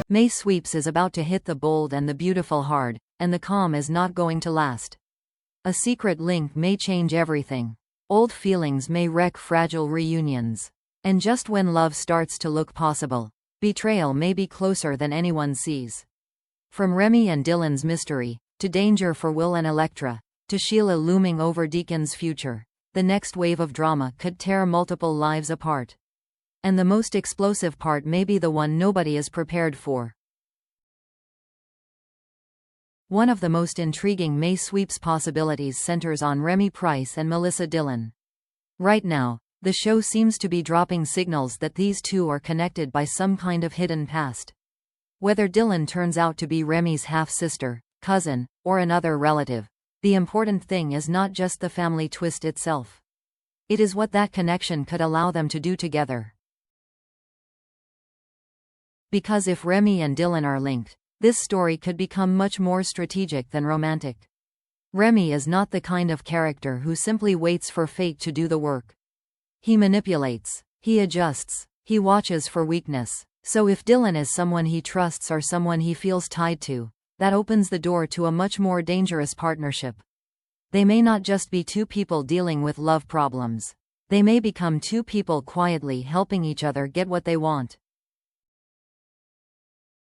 May Sweeps is about to hit the bold and the beautiful hard, and the calm is not going to last. A secret link may change everything. Old feelings may wreck fragile reunions. And just when love starts to look possible, betrayal may be closer than anyone sees. From Remy and Dylan's mystery, to danger for Will and Electra, to Sheila looming over Deacon's future, the next wave of drama could tear multiple lives apart. And the most explosive part may be the one nobody is prepared for. One of the most intriguing May Sweeps possibilities centers on Remy Price and Melissa Dylan. Right now, the show seems to be dropping signals that these two are connected by some kind of hidden past. Whether Dylan turns out to be Remy's half-sister, cousin, or another relative, the important thing is not just the family twist itself. It is what that connection could allow them to do together. Because if Remy and Dylan are linked, this story could become much more strategic than romantic. Remy is not the kind of character who simply waits for fate to do the work. He manipulates, he adjusts, he watches for weakness. So if Dylan is someone he trusts or someone he feels tied to, that opens the door to a much more dangerous partnership. They may not just be two people dealing with love problems. They may become two people quietly helping each other get what they want.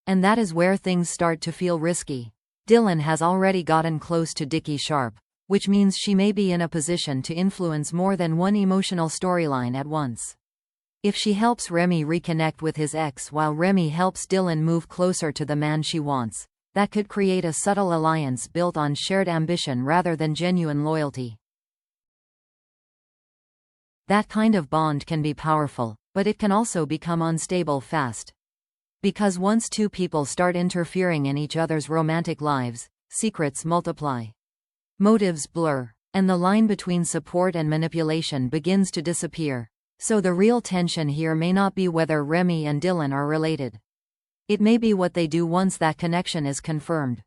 And that is where things start to feel risky. Dylan has already gotten close to Dickie Sharp, which means she may be in a position to influence more than one emotional storyline at once. If she helps Remy reconnect with his ex while Remy helps Dylan move closer to the man she wants, that could create a subtle alliance built on shared ambition rather than genuine loyalty. That kind of bond can be powerful, but it can also become unstable fast. Because once two people start interfering in each other's romantic lives, secrets multiply. Motives blur, and the line between support and manipulation begins to disappear. So the real tension here may not be whether Remy and Dylan are related. It may be what they do once that connection is confirmed.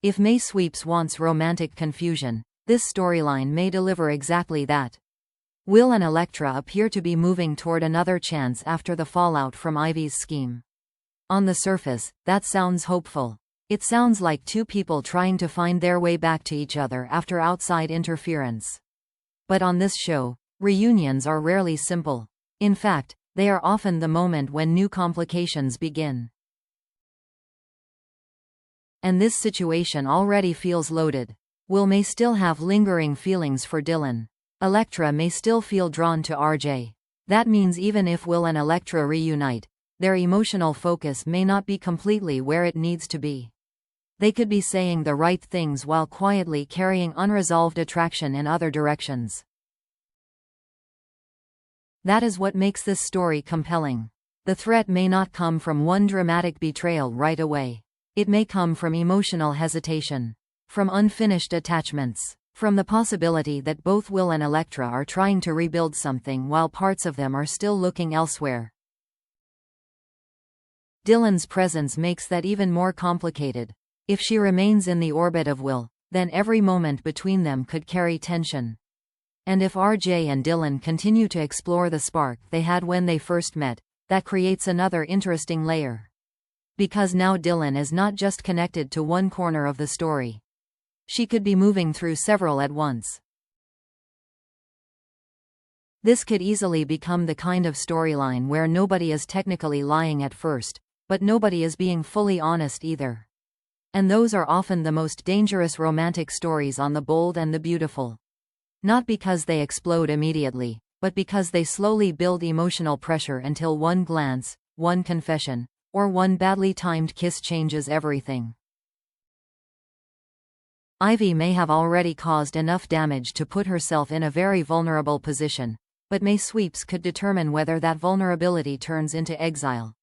If May Sweeps wants romantic confusion, this storyline may deliver exactly that. Will and Electra appear to be moving toward another chance after the fallout from Ivy's scheme. On the surface, that sounds hopeful. It sounds like two people trying to find their way back to each other after outside interference. But on this show, reunions are rarely simple. In fact, they are often the moment when new complications begin. And this situation already feels loaded. Will may still have lingering feelings for Dylan. Electra may still feel drawn to RJ. That means even if Will and Electra reunite, their emotional focus may not be completely where it needs to be. They could be saying the right things while quietly carrying unresolved attraction in other directions. That is what makes this story compelling. The threat may not come from one dramatic betrayal right away. It may come from emotional hesitation, from unfinished attachments, from the possibility that both Will and Electra are trying to rebuild something while parts of them are still looking elsewhere. Dylan's presence makes that even more complicated. If she remains in the orbit of Will, then every moment between them could carry tension. And if RJ and Dylan continue to explore the spark they had when they first met, that creates another interesting layer. Because now Dylan is not just connected to one corner of the story. She could be moving through several at once. This could easily become the kind of storyline where nobody is technically lying at first, but nobody is being fully honest either. And those are often the most dangerous romantic stories on The Bold and the Beautiful. Not because they explode immediately, but because they slowly build emotional pressure until one glance, one confession, or one badly timed kiss changes everything. Ivy may have already caused enough damage to put herself in a very vulnerable position, but May Sweeps could determine whether that vulnerability turns into exile.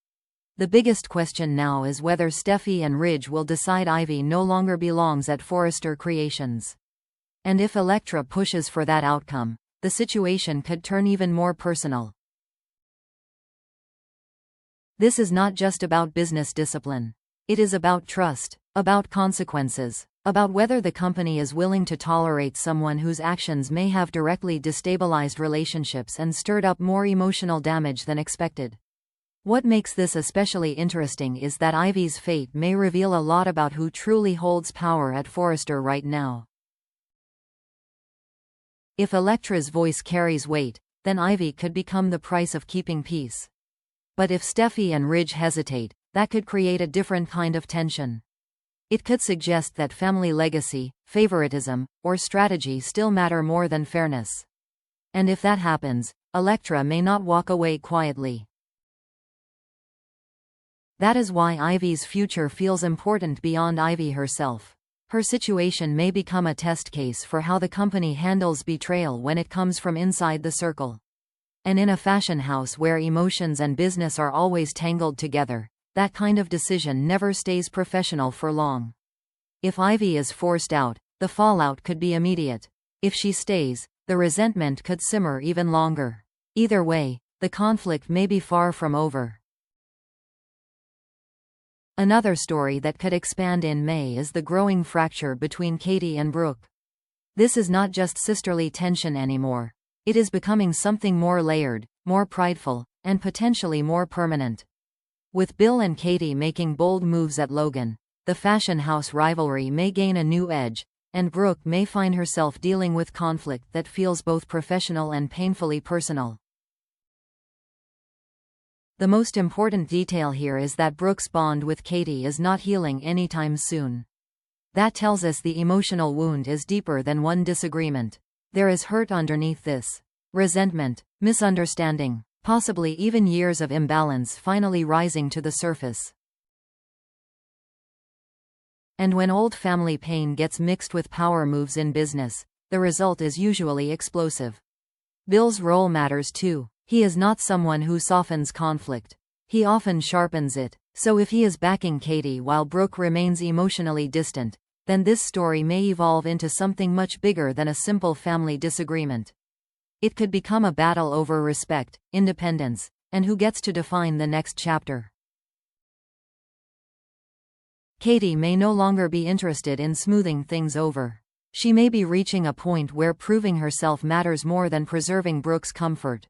The biggest question now is whether Steffi and Ridge will decide Ivy no longer belongs at Forrester Creations. And if Electra pushes for that outcome, the situation could turn even more personal. This is not just about business discipline. It is about trust, about consequences, About whether the company is willing to tolerate someone whose actions may have directly destabilized relationships and stirred up more emotional damage than expected. What makes this especially interesting is that Ivy's fate may reveal a lot about who truly holds power at Forrester right now. If Electra's voice carries weight, then Ivy could become the price of keeping peace. But if Steffi and Ridge hesitate, that could create a different kind of tension. It could suggest that family legacy, favoritism, or strategy still matter more than fairness. And if that happens, Electra may not walk away quietly. That is why Ivy's future feels important beyond Ivy herself. Her situation may become a test case for how the company handles betrayal when it comes from inside the circle. And in a fashion house where emotions and business are always tangled together, that kind of decision never stays professional for long. If Ivy is forced out, the fallout could be immediate. If she stays, the resentment could simmer even longer. Either way, the conflict may be far from over. Another story that could expand in May is the growing fracture between Katie and Brooke. This is not just sisterly tension anymore. It is becoming something more layered, more prideful, and potentially more permanent. With Bill and Katie making bold moves at Logan, the fashion house rivalry may gain a new edge, and Brooke may find herself dealing with conflict that feels both professional and painfully personal. The most important detail here is that Brooke's bond with Katie is not healing anytime soon. That tells us the emotional wound is deeper than one disagreement. There is hurt underneath this. Resentment, misunderstanding, possibly even years of imbalance finally rising to the surface. And when old family pain gets mixed with power moves in business, the result is usually explosive. Bill's role matters too. He is not someone who softens conflict. He often sharpens it. So if he is backing Katie while Brooke remains emotionally distant, then this story may evolve into something much bigger than a simple family disagreement. It could become a battle over respect, independence, and who gets to define the next chapter. Katie may no longer be interested in smoothing things over. She may be reaching a point where proving herself matters more than preserving Brooke's comfort.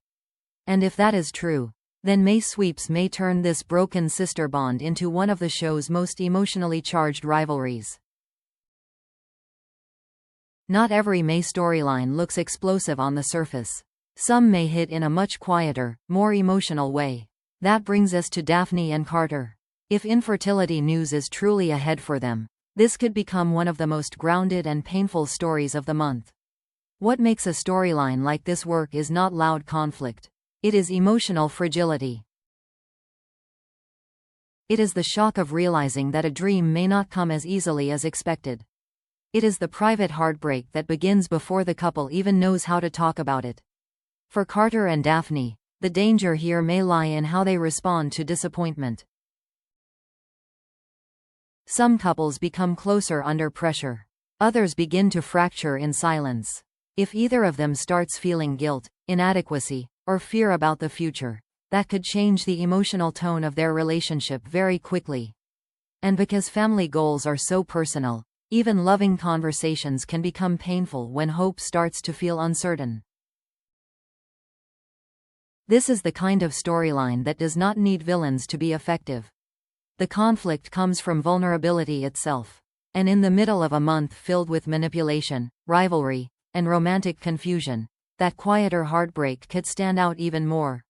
And if that is true, then May sweeps may turn this broken sister bond into one of the show's most emotionally charged rivalries. Not every May storyline looks explosive on the surface. Some may hit in a much quieter, more emotional way. That brings us to Daphne and Carter. If infertility news is truly ahead for them, this could become one of the most grounded and painful stories of the month. What makes a storyline like this work is not loud conflict. It is emotional fragility. It is the shock of realizing that a dream may not come as easily as expected. It is the private heartbreak that begins before the couple even knows how to talk about it. For Carter and Daphne, the danger here may lie in how they respond to disappointment. Some couples become closer under pressure. Others begin to fracture in silence. If either of them starts feeling guilt, inadequacy, or fear about the future, that could change the emotional tone of their relationship very quickly. And because family goals are so personal, even loving conversations can become painful when hope starts to feel uncertain. This is the kind of storyline that does not need villains to be effective. The conflict comes from vulnerability itself. And in the middle of a month filled with manipulation, rivalry, and romantic confusion, that quieter heartbreak could stand out even more.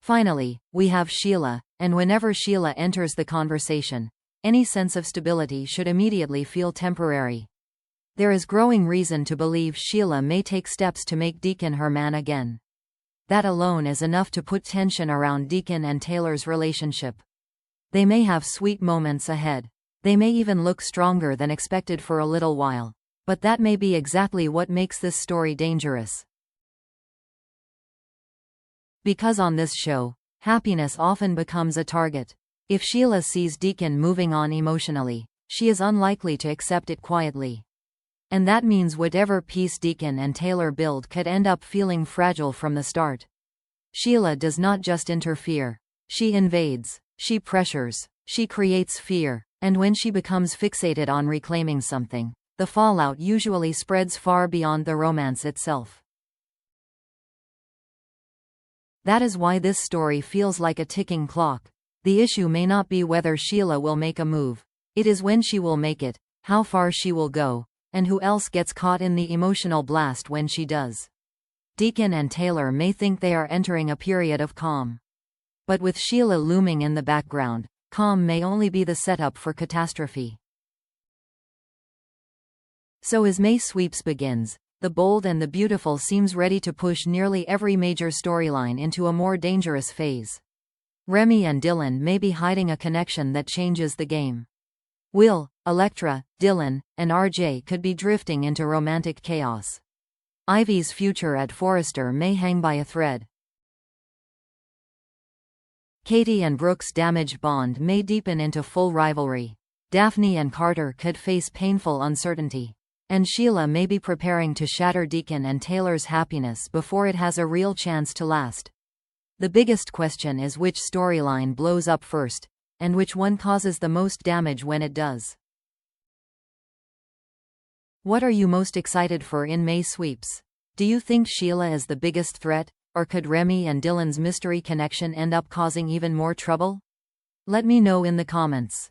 Finally, we have Sheila, and whenever Sheila enters the conversation, any sense of stability should immediately feel temporary. There is growing reason to believe Sheila may take steps to make Deacon her man again. That alone is enough to put tension around Deacon and Taylor's relationship. They may have sweet moments ahead. They may even look stronger than expected for a little while. But that may be exactly what makes this story dangerous. Because on this show, happiness often becomes a target. If Sheila sees Deacon moving on emotionally, she is unlikely to accept it quietly. And that means whatever peace Deacon and Taylor build could end up feeling fragile from the start. Sheila does not just interfere. She invades. She pressures. She creates fear. And when she becomes fixated on reclaiming something, the fallout usually spreads far beyond the romance itself. That is why this story feels like a ticking clock. The issue may not be whether Sheila will make a move. It is when she will make it, how far she will go, and who else gets caught in the emotional blast when she does. Deacon and Taylor may think they are entering a period of calm. But with Sheila looming in the background, calm may only be the setup for catastrophe. So as May Sweeps begins, The Bold and the Beautiful seems ready to push nearly every major storyline into a more dangerous phase. Remy and Dylan may be hiding a connection that changes the game. Will, Electra, Dylan, and RJ could be drifting into romantic chaos. Ivy's future at Forrester may hang by a thread. Katie and Brooke's damaged bond may deepen into full rivalry. Daphne and Carter could face painful uncertainty. And Sheila may be preparing to shatter Deacon and Taylor's happiness before it has a real chance to last. The biggest question is which storyline blows up first, and which one causes the most damage when it does. What are you most excited for in May Sweeps? Do you think Sheila is the biggest threat, or could Remy and Dylan's mystery connection end up causing even more trouble? Let me know in the comments.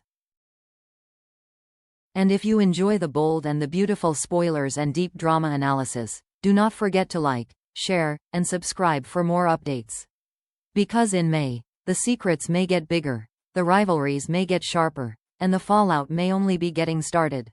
And if you enjoy The Bold and the Beautiful spoilers and deep drama analysis, do not forget to like, share, and subscribe for more updates. Because in May, the secrets may get bigger, the rivalries may get sharper, and the fallout may only be getting started.